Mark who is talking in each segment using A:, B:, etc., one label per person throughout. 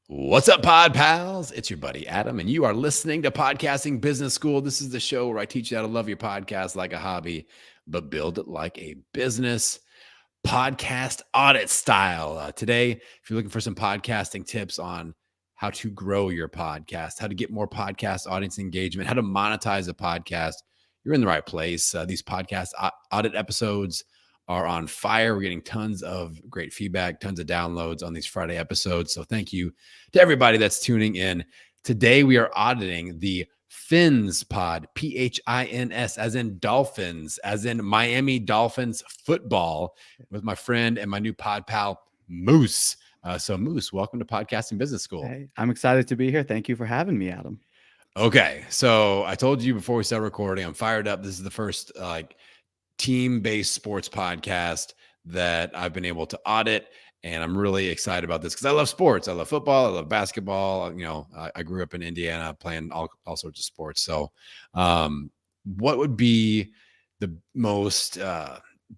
A: What's up, Pod Pals? It's your buddy Adam, and you are listening to Podcasting Business School. This is the show where I teach you how to love your podcast like a hobby, but build it like a business, podcast audit style. Today, if you're looking for some podcasting tips on how to grow your podcast, how to get more podcast audience engagement, how to monetize a podcast, you're in the right place. These podcast audit episodes are on fire. We're getting tons of great feedback, tons of downloads on these Friday episodes. So thank you to everybody that's tuning in. Today, we are auditing the PhinsPod, P-H-I-N-S, as in Dolphins, as in Miami Dolphins football, with my friend and my new pod pal, Moose. So Moose, welcome to Podcasting Business School.
B: Hey, I'm excited to be here. Thank you for having me, Adam.
A: Okay. So I told you before we started recording, I'm fired up. This is the first team-based sports podcast that I've been able to audit, and I'm really excited about this because I love sports. I love football. I love basketball. I grew up in Indiana playing all sorts of sports. So what would be the most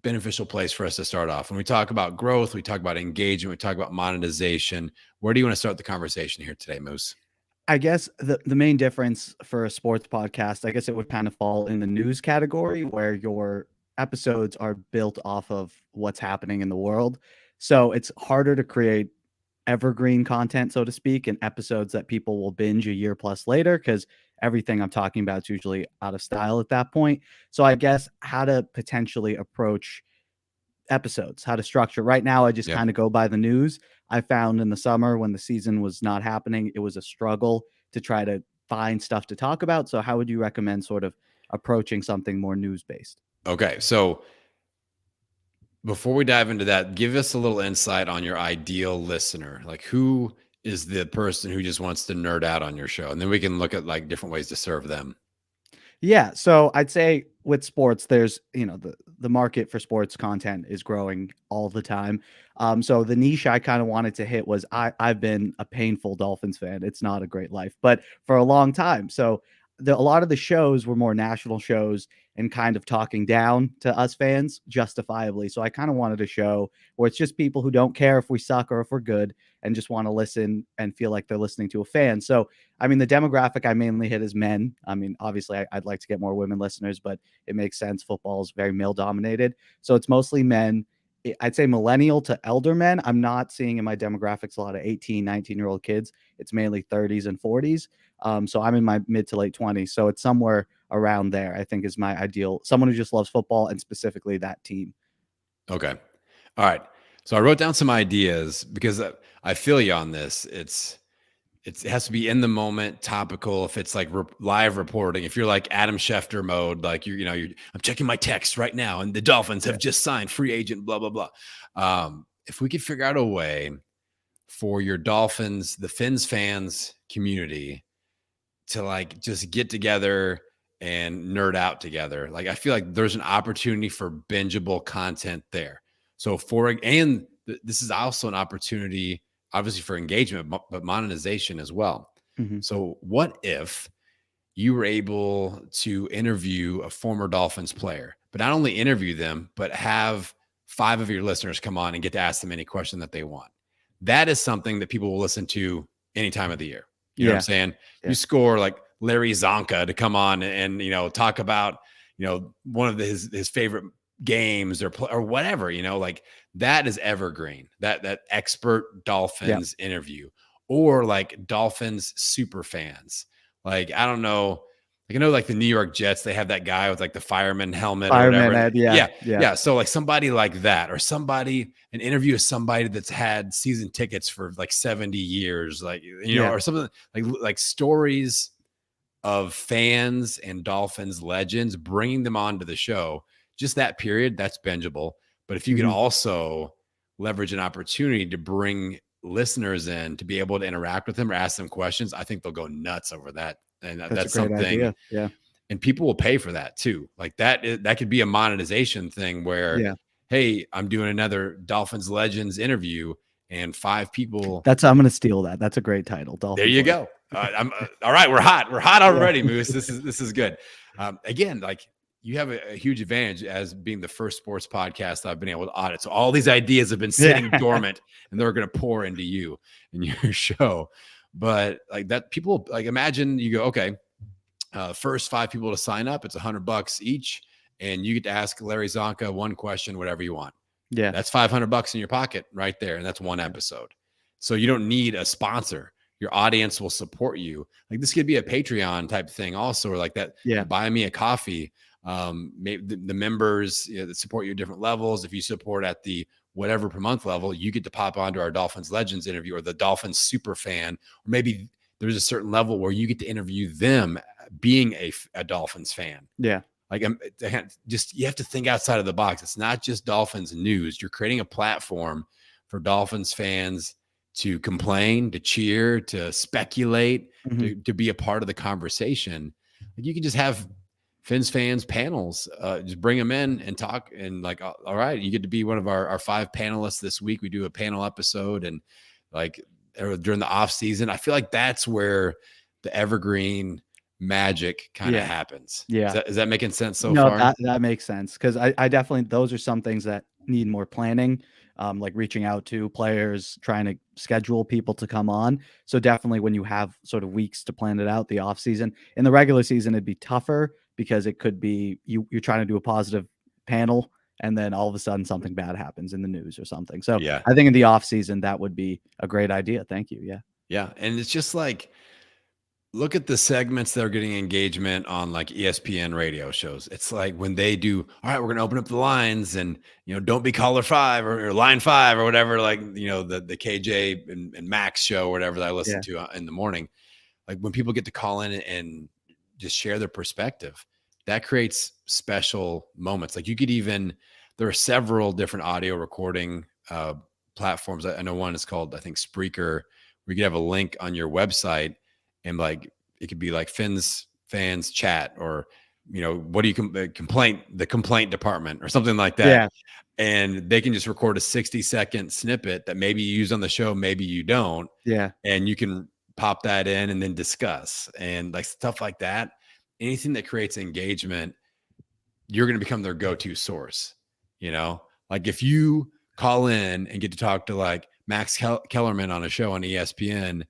A: beneficial place for us to start off? When we talk about growth, we talk about engagement, we talk about monetization. Where do you want to start the conversation here today, Moose?
B: I guess the main difference for a sports podcast, I guess it would kind of fall in the news category where your episodes are built off of what's happening in the world. So it's harder to create evergreen content, so to speak, and episodes that people will binge a year plus later because everything I'm talking about is usually out of style at that point. So I guess how to potentially approach episodes, how to structure. Right now, I just kind of go by the news. I found in the summer when the season was not happening, it was a struggle to try to find stuff to talk about. So how would you recommend sort of approaching something more news-based?
A: Okay, so before we dive into that, give us a little insight on your ideal listener. Like, who is the person who just wants to nerd out on your show? And then we can look at like different ways to serve them.
B: Yeah, so I'd say with sports, there's, the market for sports content is growing all the time. So the niche I kind of wanted to hit was I've been a painful Dolphins fan. It's not a great life, but for a long time. So a lot of the shows were more national shows and kind of talking down to us fans justifiably. So I kind of wanted a show where it's just people who don't care if we suck or if we're good and just want to listen and feel like they're listening to a fan. So, I mean, the demographic I mainly hit is men. I mean, obviously I'd like to get more women listeners, but it makes sense. Football is very male dominated. So it's mostly men. I'd say millennial to elder men. I'm not seeing in my demographics a lot of 18, 19-year-old kids. It's mainly 30s and 40s. So I'm in my mid to late 20s. So it's somewhere around there, I think, is my ideal. Someone who just loves football and specifically that team.
A: Okay. All right. So I wrote down some ideas because I feel you on this. It has to be in the moment, topical. If it's like live reporting, if you're like Adam Schefter mode, like I'm checking my text right now, and the Dolphins have just signed free agent, blah blah blah. If we could figure out a way for your Dolphins, the Fins fans community, to like just get together and nerd out together, like I feel like there's an opportunity for bingeable content there. So this is also an opportunity, obviously, for engagement, but monetization as well.
B: Mm-hmm.
A: So what if you were able to interview a former Dolphins player, but not only interview them, but have 5 of your listeners come on and get to ask them any question that they want? That is something that people will listen to any time of the year. You know what I'm saying? Yeah. You score like Larry Zonka to come on and talk about one of his favorite games or whatever, like that is evergreen, that expert Dolphins interview, or like Dolphins super fans. Like, I don't know, like I know like the New York Jets, they have that guy with like the fireman helmet or whatever. Yeah. So like somebody like that, or an interview with somebody that's had season tickets for like 70 years, like, or something like stories of fans and Dolphins legends, bringing them onto the show. Just that period, that's bingeable. But if you can also leverage an opportunity to bring listeners in to be able to interact with them or ask them questions, I think they'll go nuts over that. And that's something. Idea. Yeah. And people will pay for that too. Like that could be a monetization thing where, hey, I'm doing another Dolphins Legends interview and 5 people.
B: I'm going to steal that. That's a great title. Dolphins
A: there you
B: Legends.
A: Go. All right. We're hot. We're hot already, Moose. This is good. Again, like, you have a huge advantage as being the first sports podcast I've been able to audit. So all these ideas have been sitting dormant, and they're going to pour into you and your show. But like that, people like imagine you go, okay, first 5 people to sign up, it's $100 each, and you get to ask Larry Zonka one question, whatever you want.
B: Yeah,
A: that's $500 in your pocket right there, and that's one episode. So you don't need a sponsor. Your audience will support you. Like this could be a Patreon type thing also, or like that.
B: Yeah.
A: Buy me a coffee. Maybe the members that support you at different levels. If you support at the whatever per month level, you get to pop onto our Dolphins Legends interview, or the Dolphins super fan, or maybe there's a certain level where you get to interview them being a Dolphins fan.
B: Yeah.
A: Like just, you have to think outside of the box. It's not just Dolphins news. You're creating a platform for Dolphins fans to complain, to cheer, to speculate, to be a part of the conversation. Like you can just have Fins fans panels, just bring them in and talk, and like, all right, you get to be one of our 5 panelists this week. We do a panel episode, and like during the off season, I feel like that's where the evergreen magic kind of happens.
B: Yeah.
A: Is that making sense so far?
B: That makes sense. Cause I definitely, those are some things that need more planning, like reaching out to players, trying to schedule people to come on. So definitely when you have sort of weeks to plan it out, the off season. In the regular season, it'd be tougher because it could be you're trying to do a positive panel, and then all of a sudden something bad happens in the news or something. So I think in the off season, that would be a great idea. Thank you. Yeah.
A: Yeah. And it's just like, look at the segments that are getting engagement on like ESPN radio shows. It's like when they do, all right, we're going to open up the lines, and, don't be caller 5 or line 5 or whatever, like, the KJ and Max show or whatever that I listen to in the morning. Like when people get to call in and just share their perspective, that creates special moments. Like you could there are several different audio recording platforms. I know one is called, I think, Spreaker, where you could have a link on your website, and like it could be like Fins fans chat, or what do you the complaint department or something like that. And they can just record a 60-second snippet that maybe you use on the show, maybe you don't. And you can pop that in and then discuss, and like stuff like that. Anything that creates engagement, you're going to become their go-to source. Like if you call in and get to talk to like Max Kellerman on a show on ESPN,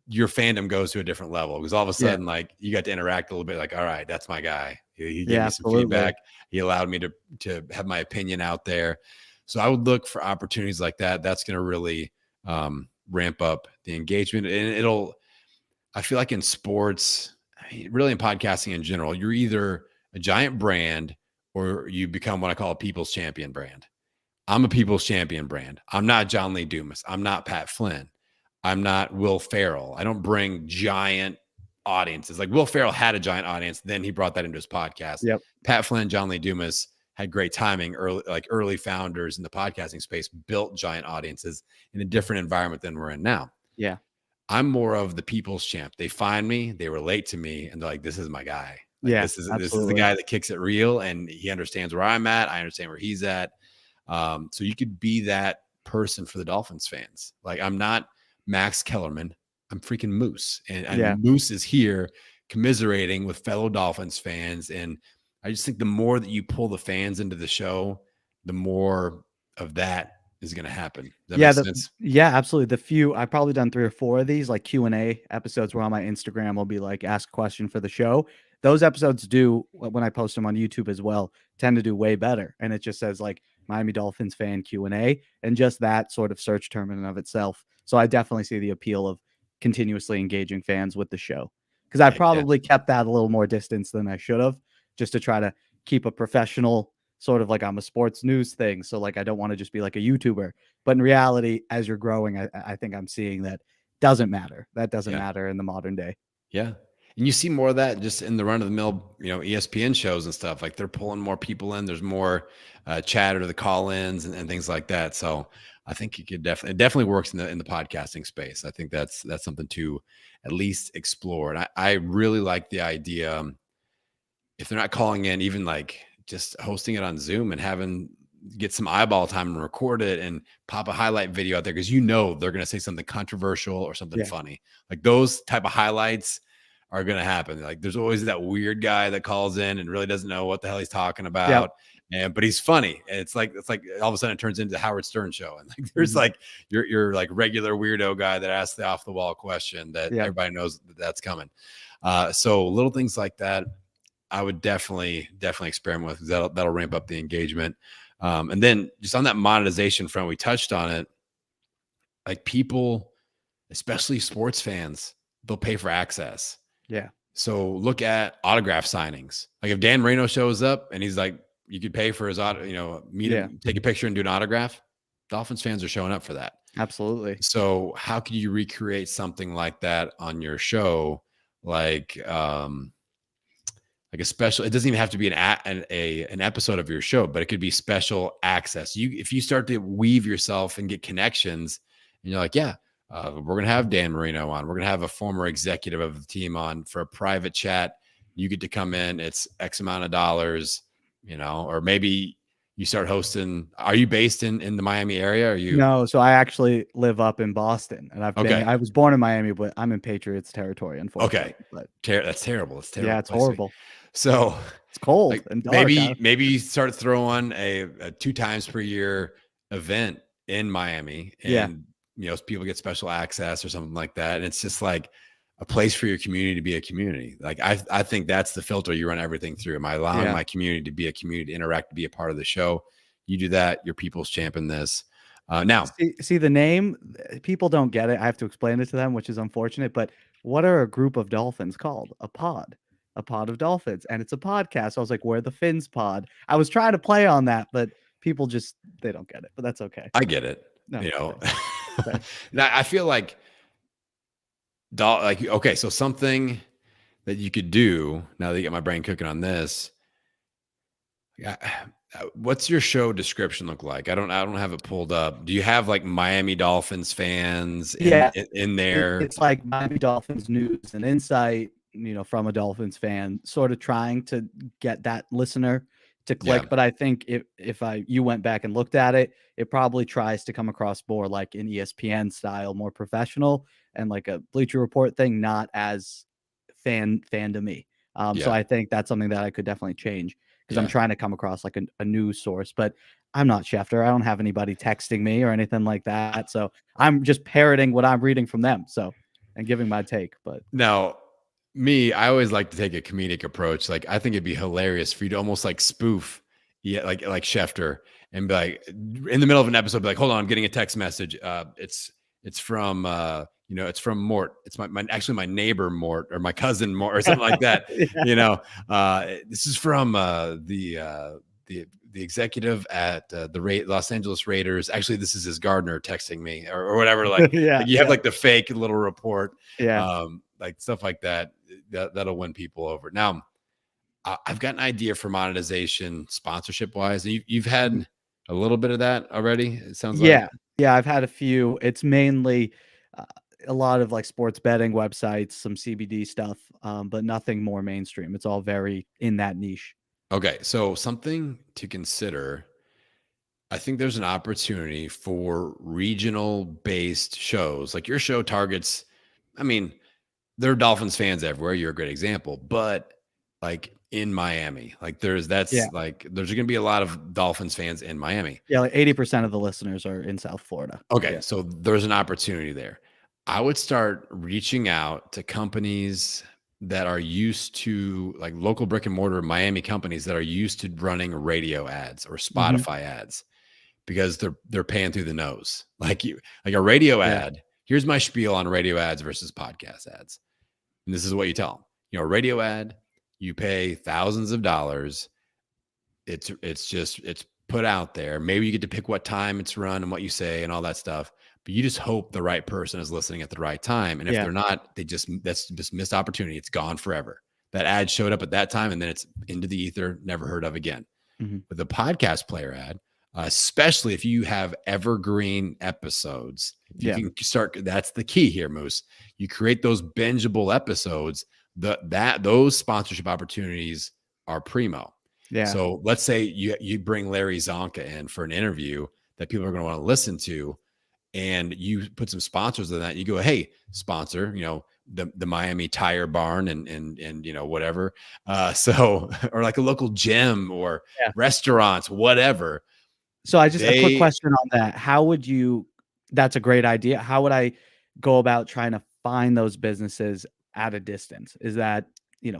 A: your fandom goes to a different level, because all of a sudden, like you got to interact a little bit. Like, all right, that's my guy. He gave me some feedback. He allowed me to have my opinion out there. So I would look for opportunities like that. That's going to really ramp up the engagement, and I feel like in sports, really in podcasting in general, you're either a giant brand or you become what I call a people's champion brand. I'm a people's champion brand. I'm not John Lee Dumas. I'm not Pat Flynn. I'm not Will Ferrell. I don't bring giant audiences. Like Will Ferrell had a giant audience, then he brought that into his podcast. Pat Flynn, John Lee Dumas had great timing. Early founders in the podcasting space built giant audiences in a different environment than we're in now. I'm more of the people's champ. They find me, they relate to me, and they're like, this is my guy. Like, this is the guy that kicks it real, and he understands where I'm at. I understand where he's at. So you could be that person for the Dolphins fans. Like I'm not Max Kellerman, I'm freaking Moose, and Moose is here commiserating with fellow Dolphins fans. And I just think the more that you pull the fans into the show, the more of that is going to happen. Does that make sense?
B: Absolutely. I've probably done 3 or 4 of these like Q&A episodes where on my Instagram will be like, ask a question for the show. Those episodes do, when I post them on YouTube as well, tend to do way better. And it just says like Miami Dolphins fan Q&A, and just that sort of search term in and of itself. So I definitely see the appeal of continuously engaging fans with the show, because I probably kept that a little more distance than I should have, just to try to keep a professional sort of like I'm a sports news thing. So like, I don't want to just be like a YouTuber, but in reality, as you're growing, I think I'm seeing that doesn't matter. That doesn't matter in the modern day.
A: Yeah. And you see more of that just in the run of the mill, ESPN shows and stuff. Like they're pulling more people in. There's more chatter to the call-ins and things like that. So I think it definitely works in the podcasting space. I think that's something to at least explore. And I really like the idea, if they're not calling in, even like just hosting it on Zoom and get some eyeball time and record it and pop a highlight video out there, because they're going to say something controversial or something funny. Like those type of highlights are going to happen. Like there's always that weird guy that calls in and really doesn't know what the hell he's talking
B: Yep.
A: about. But he's funny. And it's like all of a sudden it turns into the Howard Stern show. And like there's like your like regular weirdo guy that asks the off the wall question that everybody knows that's coming. So little things like that, I would definitely experiment with, because that'll ramp up the engagement. And then just on that monetization front, we touched on it. Like people, especially sports fans, they'll pay for access.
B: Yeah.
A: So look at autograph signings. Like if Dan Marino shows up and he's like, you could pay for his meet him, take a picture and do an autograph. Dolphins fans are showing up for that.
B: Absolutely.
A: So how can you recreate something like that on your show? Like a special, it doesn't even have to be an episode of your show, but it could be special access. If you start to weave yourself and get connections, and you're like, we're going to have Dan Marino on. We're going to have a former executive of the team on for a private chat. You get to come in. It's X amount of dollars, or maybe you start hosting. Are you based in the Miami area? Or you?
B: No. So I actually live up in Boston, and I was born in Miami, but I'm in Patriots territory, unfortunately.
A: Okay.
B: But
A: that's terrible. It's terrible.
B: Yeah, it's horrible.
A: So
B: it's cold and dark.
A: Maybe you start throwing a 2 times per year event in Miami, and people get special access or something like that. And it's just like a place for your community to be a community. Like I think that's the filter you run everything through. Am I allowing my community to be a community, to interact, to be a part of the show? You do that, your people's champion this. Now,
B: see the name, people don't get it. I have to explain it to them, which is unfortunate. But what are a group of dolphins called? A pod of dolphins, and it's a podcast. So I was like, we're the PhinsPod. I was trying to play on that, but people they don't get it. But that's okay.
A: I get it.
B: No,
A: now I feel like okay, so something that you could do now that you get my brain cooking on this. What's your show description look like? I don't have it pulled up. Do you have like Miami Dolphins fans in there?
B: It's like Miami Dolphins news and insight, from a Dolphins fan, sort of trying to get that listener to click. But I think if you went back and looked at it, it probably tries to come across more like an ESPN style, more professional, and like a Bleacher Report thing, not as fan to me. So I think that's something that I could definitely change, because I'm trying to come across like a news source, but I'm not Schefter. I don't have anybody texting me or anything like that. So I'm just parroting what I'm reading from them. And giving my take. But
A: now, I always like to take a comedic approach. Like I think it'd be hilarious for you to almost like spoof, like Schefter, and be like in the middle of an episode, be like, hold on, I'm getting a text message. It's from it's from Mort. It's my neighbor Mort, or my cousin Mort, or something like that. This is from the executive at the Los Angeles Raiders. Actually, this is his gardener texting me, or whatever. Like, you have like the fake little report, like stuff like that. That'll win people over. Now, I've got an idea for monetization, sponsorship wise. You've had a little bit of that already. It sounds like.
B: Yeah. I've had a few. It's mainly a lot of like sports betting websites, some CBD stuff, but nothing more mainstream. It's all very in that niche.
A: Okay, so something to consider. I think there's an opportunity for regional based shows. Like your show targets, there are Dolphins fans everywhere. You're a great example, but like in Miami, like there's going to be a lot of Dolphins fans in Miami.
B: Yeah, like 80% of the listeners are in South Florida.
A: Okay, so there's an opportunity there. I would start reaching out to companies that are used to, like local brick and mortar Miami companies that are used to running radio ads or Spotify ads, because they're paying through the nose. Like a radio ad. Here's my spiel on radio ads versus podcast ads. And this is what you tell them. A radio ad, you pay thousands of dollars. It's put out there. Maybe you get to pick what time it's run and what you say and all that stuff. But you just hope the right person is listening at the right time. And if they're not, that's just missed opportunity. It's gone forever. That ad showed up at that time, and then it's into the ether, never heard of again. But the podcast player ad, especially if you have evergreen episodes, if you can start, that's the key here, Moose. You create those bingeable episodes, those sponsorship opportunities are primo. Yeah. So let's say you bring Larry Zonka in for an interview that people are going to want to listen to, and you put some sponsors on that. You go, hey, sponsor, the Miami Tire Barn and whatever. So or like a local gym or
B: Yeah.
A: restaurants, whatever.
B: So I just a quick
A: They
B: question on that. How would you that's a great idea. How would I go about trying to find those businesses at a distance? Is that,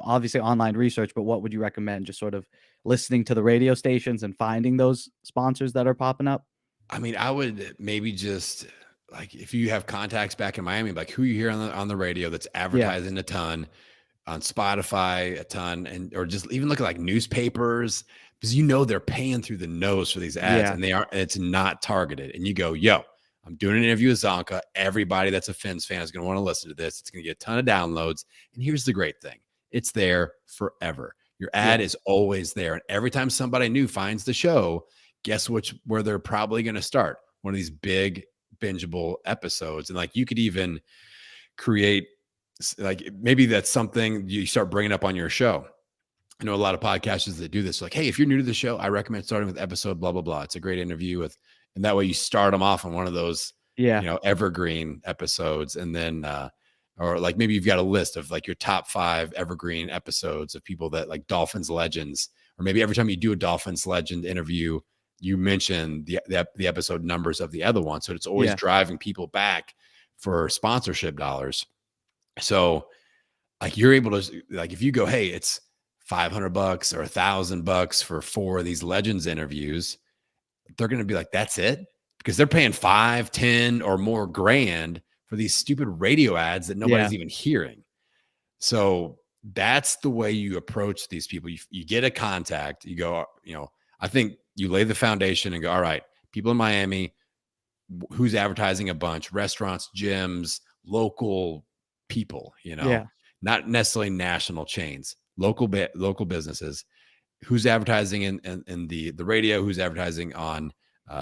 B: obviously online research, but what would you recommend? Just sort of listening to the radio stations and finding those sponsors that are popping up?
A: I mean, I would maybe just like if you have contacts back in Miami, like who you hear on the radio that's
B: Yeah.
A: advertising a ton, on Spotify a ton, and or just even look at like newspapers because they're paying through the nose for these ads
B: Yeah.
A: and it's not targeted. And you go, yo, I'm doing an interview with Zonka. Everybody that's a Fins fan is going to want to listen to this. It's going to get a ton of downloads. And here's the great thing. It's there forever. Your ad
B: Yeah.
A: is always there. And every time somebody new finds the show, guess where they're probably going to start? One of these big bingeable episodes. And like you could even create, like maybe that's something you start bringing up on your show. I know a lot of podcasters that do this. Like, hey, if you're new to the show, I recommend starting with episode blah, blah, blah. It's a great interview and that way you start them off on one of those,
B: Yeah.
A: evergreen episodes. And then, or like maybe you've got a list of like your top 5 evergreen episodes of people that like Dolphins legends, or maybe every time you do a Dolphins legend interview, you mention the episode numbers of the other one. So it's always driving people back for sponsorship dollars. So like you're able to, like, if you go, hey, it's $500 or $1,000 for 4 of these legends interviews, they're going to be like, that's it, because they're paying 5, 10 or more grand for these stupid radio ads that nobody's even hearing. So that's the way you approach these people. You get a contact, you go, I think you lay the foundation and go, all right, people in Miami, who's advertising a bunch, restaurants, gyms, local people, not necessarily national chains, local businesses, who's advertising in the radio, who's advertising on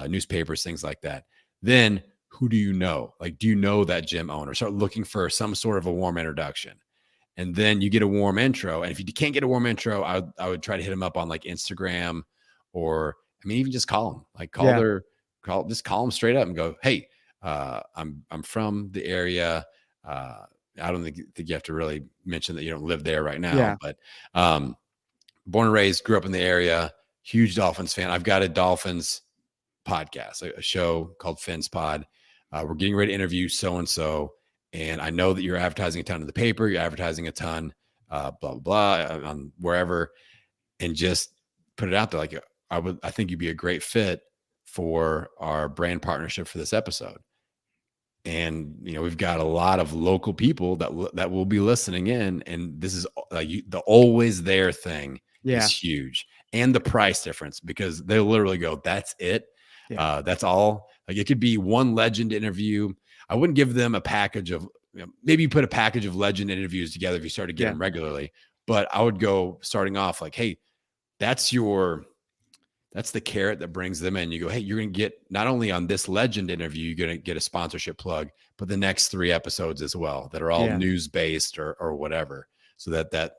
A: newspapers, things like that. Then who do you know? Like, do you know that gym owner? Start looking for some sort of a warm introduction. And then you get a warm intro. And if you can't get a warm intro, I would try to hit them up on like Instagram, or even just call them. Like just call them straight up and go, hey, I'm from the area. I don't think you have to really mention that you don't live there right now, but born and raised, grew up in the area, huge Dolphins fan. I've got a Dolphins podcast, a show called PhinsPod. We're getting ready to interview so-and-so. And I know that you're advertising a ton in the paper. You're advertising a ton, blah, blah, blah, on wherever, and just put it out there. Like, I think you'd be a great fit for our brand partnership for this episode. And, we've got a lot of local people that will be listening in. And this is the always there thing is huge. And the price difference, because they literally go, that's it. That's all. Like, it could be one legend interview. I wouldn't give them a package of, maybe you put a package of legend interviews together if you started getting them regularly, but I would go starting off like, hey, that's the carrot that brings them in. You go, hey, you're going to get not only on this legend interview, you're going to get a sponsorship plug, but the next 3 episodes as well, that are all news based or whatever. So that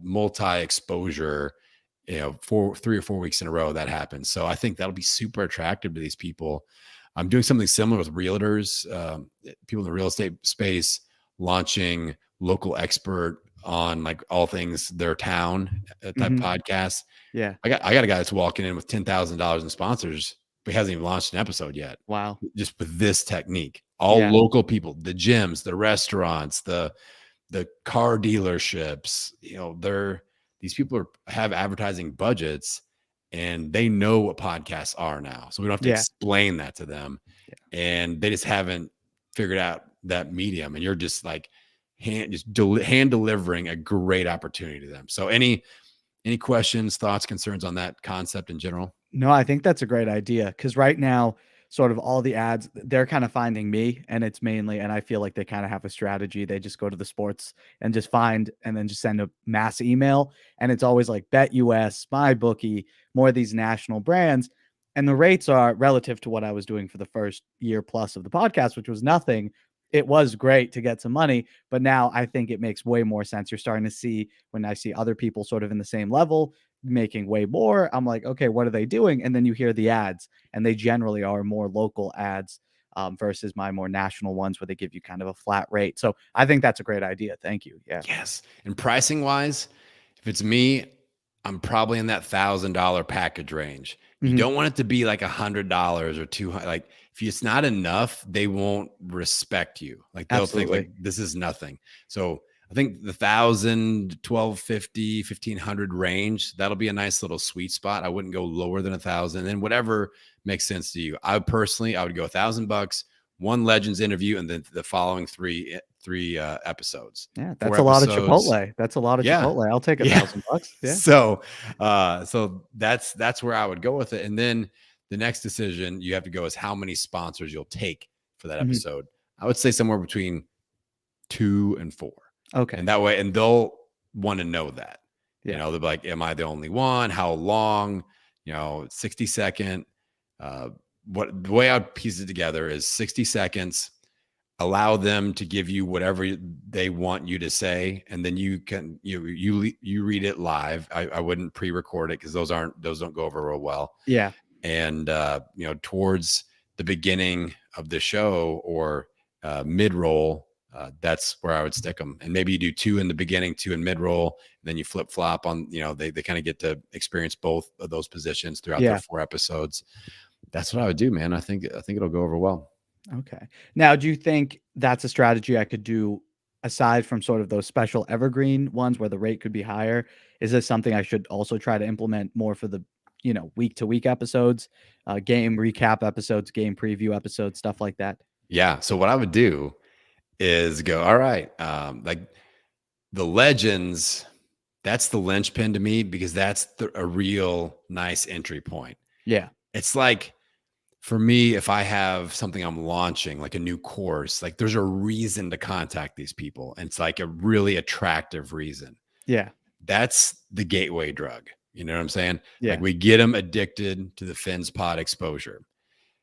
A: multi exposure, 3 or 4 weeks in a row that happens. So I think that'll be super attractive to these people. I'm doing something similar with realtors, people in the real estate space, launching local expert on like all things their town type podcasts.
B: Yeah.
A: I got a guy that's walking in with $10,000 in sponsors, but he hasn't even launched an episode yet.
B: Wow.
A: Just with this technique, all local people, the gyms, the restaurants, the car dealerships, these people have advertising budgets, and they know what podcasts are now. So we don't have to explain that to them. And they just haven't figured out that medium. And you're just like hand delivering a great opportunity to them. So any questions, thoughts, concerns on that concept in general?
B: No, I think that's a great idea, because right now, sort of all the ads, they're kind of finding me, and it's mainly, and I feel like they kind of have a strategy. They just go to the sports and just find, and then just send a mass email. And it's always like BetUS, MyBookie, more of these national brands. And the rates are relative to what I was doing for the first year plus of the podcast, which was nothing. It was great to get some money, but now I think it makes way more sense. You're starting to see, when I see other people sort of in the same level making way more, I'm like, okay, what are they doing? And then you hear the ads, and they generally are more local ads. versus my more national ones where they give you kind of a flat rate. So I think that's a great idea. Thank you. Yeah.
A: Yes. And pricing wise, if it's me, I'm probably in that $1,000 package range. You
B: Mhm.
A: don't want it to be like $100 or 200. Like if it's not enough, they won't respect you. Like they'll think like
B: Absolutely.
A: this is nothing. So I think the 1,000, 1,250, 1,500 range, that'll be a nice little sweet spot. I wouldn't go lower than 1,000. And whatever makes sense to you. I would go $1,000, one Legends interview, and then the following three episodes.
B: Yeah,
A: 4
B: that's a lot of
A: episodes.
B: Chipotle. That's a lot of
A: Yeah.
B: Chipotle. I'll take
A: Yeah.
B: $1,000. Yeah.
A: So that's where I would go with it. And then the next decision you have to go is how many sponsors you'll take for that
B: Mhm.
A: episode. I would say somewhere between 2 and 4.
B: Okay.
A: And that way, and they'll want to know that.
B: Yeah.
A: They'll be like, am I the only one? How long? 60 second. The way I'd piece it together is 60 seconds. Allow them to give you whatever they want you to say, and then you can you read it live. I wouldn't pre-record it because those don't go over real well.
B: Yeah.
A: And towards the beginning of the show or mid-roll, that's where I would stick them. And maybe you do 2 in the beginning, 2 in mid-roll, and then you flip-flop on. They kind of get to experience both of those positions throughout their 4 episodes. That's what I would do, man. I think it'll go over well.
B: Okay. Now, do you think that's a strategy I could do aside from sort of those special evergreen ones where the rate could be higher? Is this something I should also try to implement more for the, week to week episodes, game recap episodes, game preview episodes, stuff like that?
A: Yeah. So what I would do is go, all right, like the Legends, that's the linchpin to me because that's a real nice entry point.
B: Yeah.
A: It's like, for me, if I have something I'm launching, like a new course, like there's a reason to contact these people. And it's like a really attractive reason.
B: Yeah.
A: That's the gateway drug. You know what I'm saying?
B: Yeah.
A: Like we get them addicted to the PhinsPod exposure.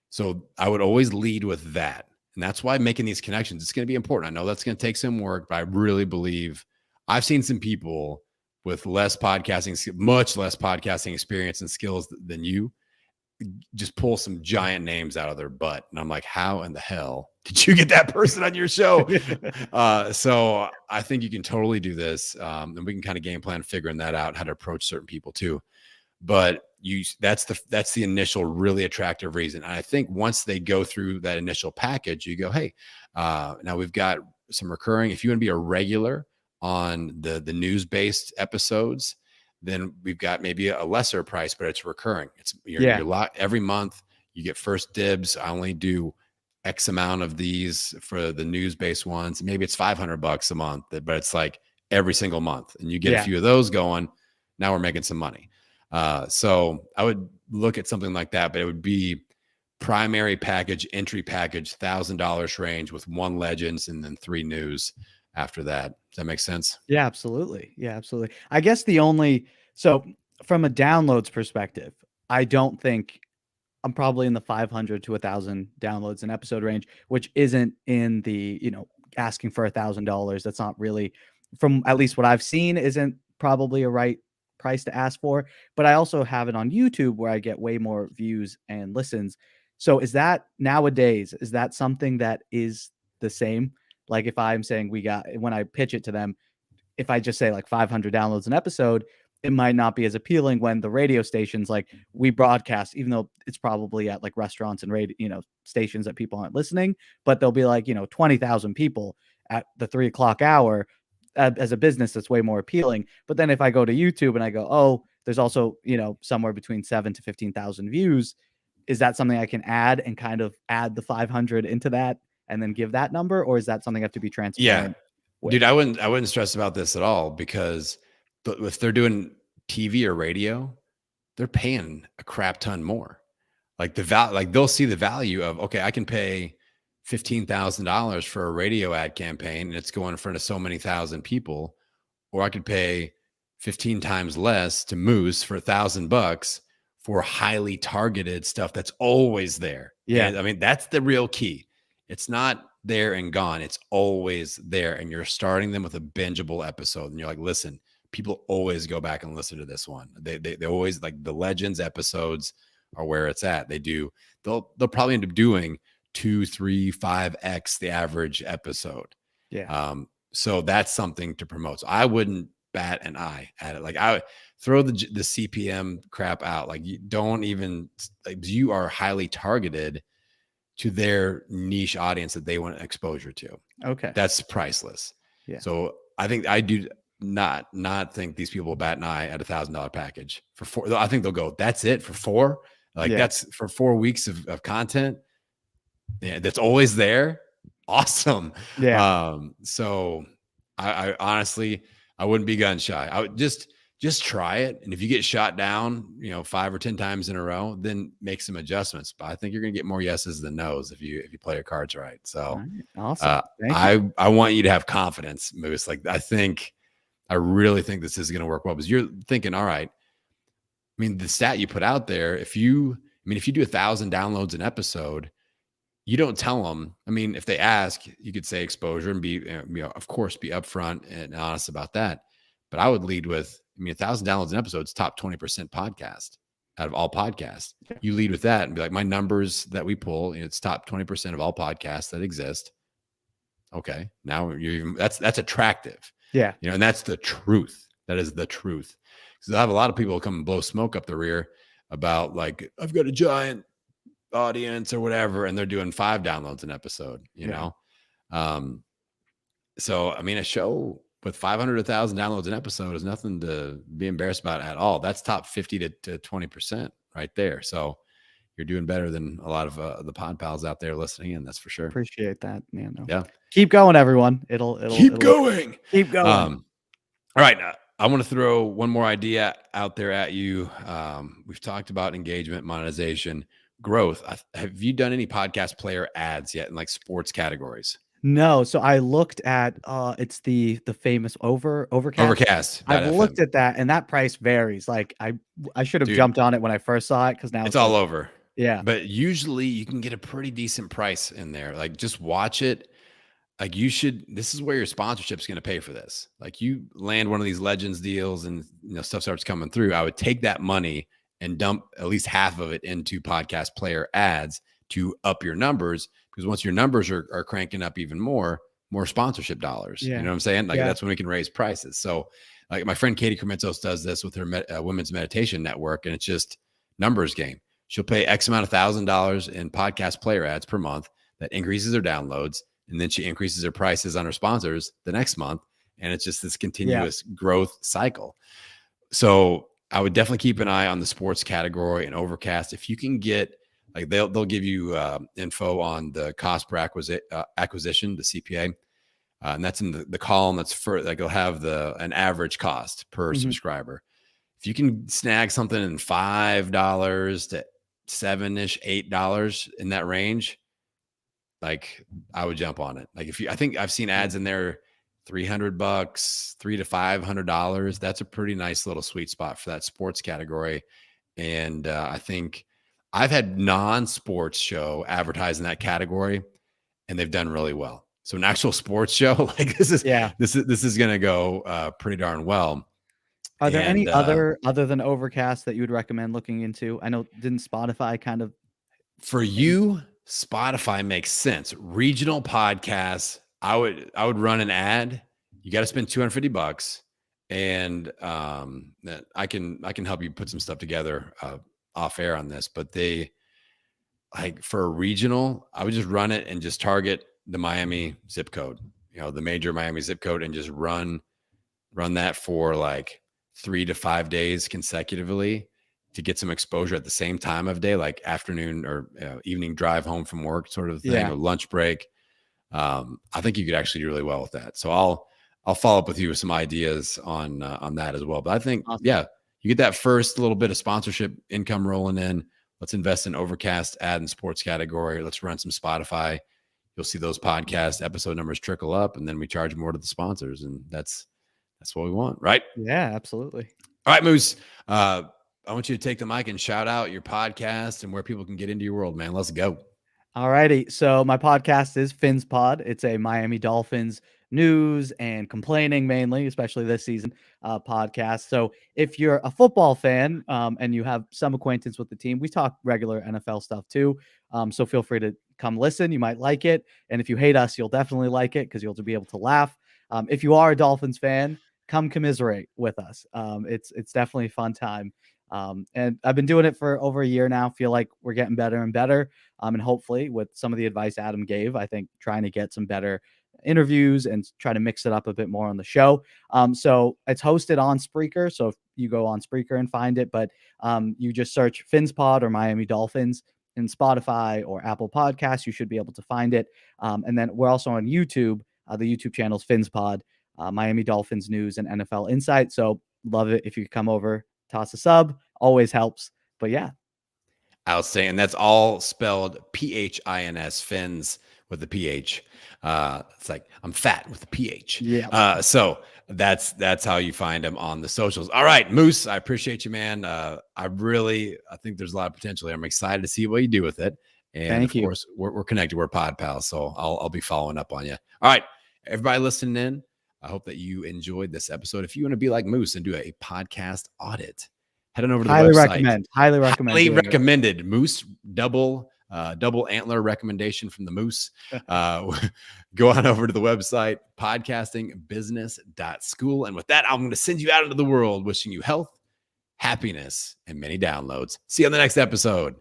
A: So I would always lead with that. And that's why making these connections, it's going to be important. I know that's going to take some work, but I really believe I've seen some people with much less podcasting experience and skills than you just pull some giant names out of their butt. And I'm like, how in the hell did you get that person on your show? So I think you can totally do this. And we can kind of game plan figuring that out, how to approach certain people too. But that's the initial really attractive reason. And I think once they go through that initial package, you go, hey, now we've got some recurring. If you want to be a regular on the news-based episodes, then we've got maybe a lesser price, but it's recurring. You're locked every month. You get first dibs. I only do X amount of these for the news-based ones. Maybe it's $500 a month, but it's like every single month, and you get a few of those going. Now we're making some money. So I would look at something like that, but it would be primary package, entry package, $1,000 range with 1 Legends and then 3 news after that. Does that make sense?
B: Yeah, absolutely. Yeah, absolutely. I guess so from a downloads perspective, I don't think I'm probably in the 500 to 1,000 downloads an episode range, which isn't in the, asking for $1,000. That's not really, from at least what I've seen, isn't probably a right price to ask for. But I also have it on YouTube where I get way more views and listens. So is that nowadays, is that something that is the same? Like if I'm saying when I pitch it to them, if I just say like 500 downloads an episode, it might not be as appealing when the radio stations, like we broadcast, even though it's probably at like restaurants and radio, stations that people aren't listening, but they'll be like, 20,000 people at the 3:00 hour. As a business, that's way more appealing. But then if I go to YouTube and I go, oh, there's also, somewhere between 7 to 15,000 views, is that something I can add and kind of add the 500 into that and then give that number? Or is that something I have to be transparent with?
A: Dude, I wouldn't stress about this at all because if they're doing TV or radio, they're paying a crap ton more. Like they'll see the value of, okay, I can pay $15,000 for a radio ad campaign and it's going in front of so many thousand people, or I could pay 15 times less to Moose for $1,000 for highly targeted stuff that's always there.
B: Yeah.
A: And, I mean, that's the real key. It's not there and gone. It's always there. And you're starting them with a bingeable episode. And you're like, listen, people always go back and listen to this one. They always, like, the Legends episodes are where it's at. They'll probably end up doing 2, 3, 5x the average episode.
B: Yeah.
A: So that's something to promote. So I wouldn't bat an eye at it. Like I would throw the CPM crap out. Like you don't even, like, you are highly targeted to their niche audience that they want exposure to.
B: Okay.
A: That's priceless.
B: Yeah.
A: So I think I do not think these people will bat an eye at $1,000 package for 4. I think they'll go, that's it for 4. Like that's for 4 weeks of content. Yeah, that's always there. Awesome.
B: Yeah.
A: So I honestly, I wouldn't be gun shy. I would just try it. And if you get shot down, 5 or 10 times in a row, then make some adjustments. But I think you're going to get more yeses than nos if you play your cards right. So
B: awesome. Thank
A: I want you to have confidence, Moose. Like I really think this is going to work well, because you're thinking, all right, I mean, the stat you put out there, if you do 1,000 downloads an episode, you don't tell them. I mean, if they ask, you could say exposure and be, of course, be upfront and honest about that. But I would lead with, 1,000 downloads an episode is top 20% podcast out of all podcasts. You lead with that and be like, my numbers that we pull, it's top 20% of all podcasts that exist. Okay, now that's attractive.
B: Yeah.
A: And that's the truth. That is the truth. Because I have a lot of people come and blow smoke up the rear about, like, I've got a giant audience or whatever, and they're doing 5 downloads an episode, you know? So, a show with 500 to 1,000 downloads an episode is nothing to be embarrassed about at all. That's top 50 to 20% right there. So you're doing better than a lot of the pod pals out there listening in. That's for sure.
B: Appreciate that, man.
A: Yeah.
B: Keep going, everyone. It'll
A: keep going.
B: Keep going.
A: All right. I want to throw one more idea out there at you. We've talked about engagement, monetization, growth. Have you done any podcast player ads yet in like sports categories?
B: No. So I looked at it's the famous Overcast. I've looked at that, and that price varies. Like I should have jumped on it when I first saw it, because now
A: it's all over.
B: Yeah.
A: But usually you can get a pretty decent price in there. Like, just watch it. Like, this is where your sponsorship's going to pay for this. Like, you land one of these Legends deals and stuff starts coming through. I would take that money and dump at least half of it into podcast player ads to up your numbers, because once your numbers are cranking up even more sponsorship dollars. You know what I'm saying? Like, that's when we can raise prices. So, like, my friend Katie Kermentos does this with her women's meditation network, and it's just numbers game. She'll pay X amount of $1,000 in podcast player ads per month. That increases her downloads, and then she increases her prices on her sponsors the next month. And it's just this continuous growth cycle. So I would definitely keep an eye on the sports category and Overcast. If you can get, like, they'll give you info on the cost per acquisition, the CPA, and that's in the column that's for, like, you'll have an average cost per subscriber. If you can snag something in $5 to $7-ish, $8 in that range, like, I would jump on it. Like, I think I've seen ads in there, $300, $300 to $500. That's a pretty nice little sweet spot for that sports category. And I think I've had non-sports show advertise in that category, and they've done really well. So an actual sports show, like, this is going to go pretty darn well.
B: Are there any other than Overcast that you would recommend looking into? I know, didn't Spotify kind of,
A: for you, Spotify makes sense. Regional podcasts, I would run an ad. You got to spend $250, and I can help you put some stuff together off air on this. But like, for a regional, I would just run it and just target the Miami zip code, the major Miami zip code, and just run that for like 3 to 5 days consecutively to get some exposure at the same time of day, like afternoon or evening drive home from work sort of thing, or lunch break. I think you could actually do really well with that. So I'll follow up with you with some ideas on that as well. But I think, you get that first little bit of sponsorship income rolling in. Let's invest in Overcast ad and sports category. Let's run some Spotify. You'll see those podcast episode numbers trickle up, and then we charge more to the sponsors, and that's what we want, right?
B: Yeah, absolutely.
A: All right, Moose. I want you to take the mic and shout out your podcast and where people can get into your world, man. Let's go.
B: All righty. So my podcast is PhinsPod. It's a Miami Dolphins news and complaining, mainly, especially this season, podcast. So if you're a football fan and you have some acquaintance with the team, we talk regular NFL stuff too. So feel free to come listen. You might like it. And if you hate us, you'll definitely like it because you'll be able to laugh. If you are a Dolphins fan, come commiserate with us. It's definitely a fun time. And I've been doing it for over a year now. Feel like we're getting better and better. And hopefully with some of the advice Adam gave, I think trying to get some better interviews and try to mix it up a bit more on the show. So it's hosted on Spreaker. So if you go on Spreaker and find it, but you just search PhinsPod or Miami Dolphins in Spotify or Apple Podcasts, you should be able to find it. And then we're also on YouTube. The YouTube channel is PhinsPod, Miami Dolphins news and NFL insight. So love it if you come over, toss a sub, always helps. But yeah.
A: I'll say, and that's all spelled PHINS, Fins with the PH. It's like I'm fat with the PH.
B: Yeah.
A: So that's how you find them on the socials. All right, Moose, I appreciate you, man. I think there's a lot of potential here. I'm excited to see what you do with it. And
B: Thank you.
A: Of course, we're connected. We're pod pals, so I'll be following up on you. All right, everybody listening in, I hope that you enjoyed this episode. If you want to be like Moose and do a podcast audit, head on over to the website.
B: Highly recommended.
A: Moose double antler recommendation from the Moose. Go on over to the website, podcastingbusiness.school. And with that, I'm going to send you out into the world, wishing you health, happiness, and many downloads. See you on the next episode.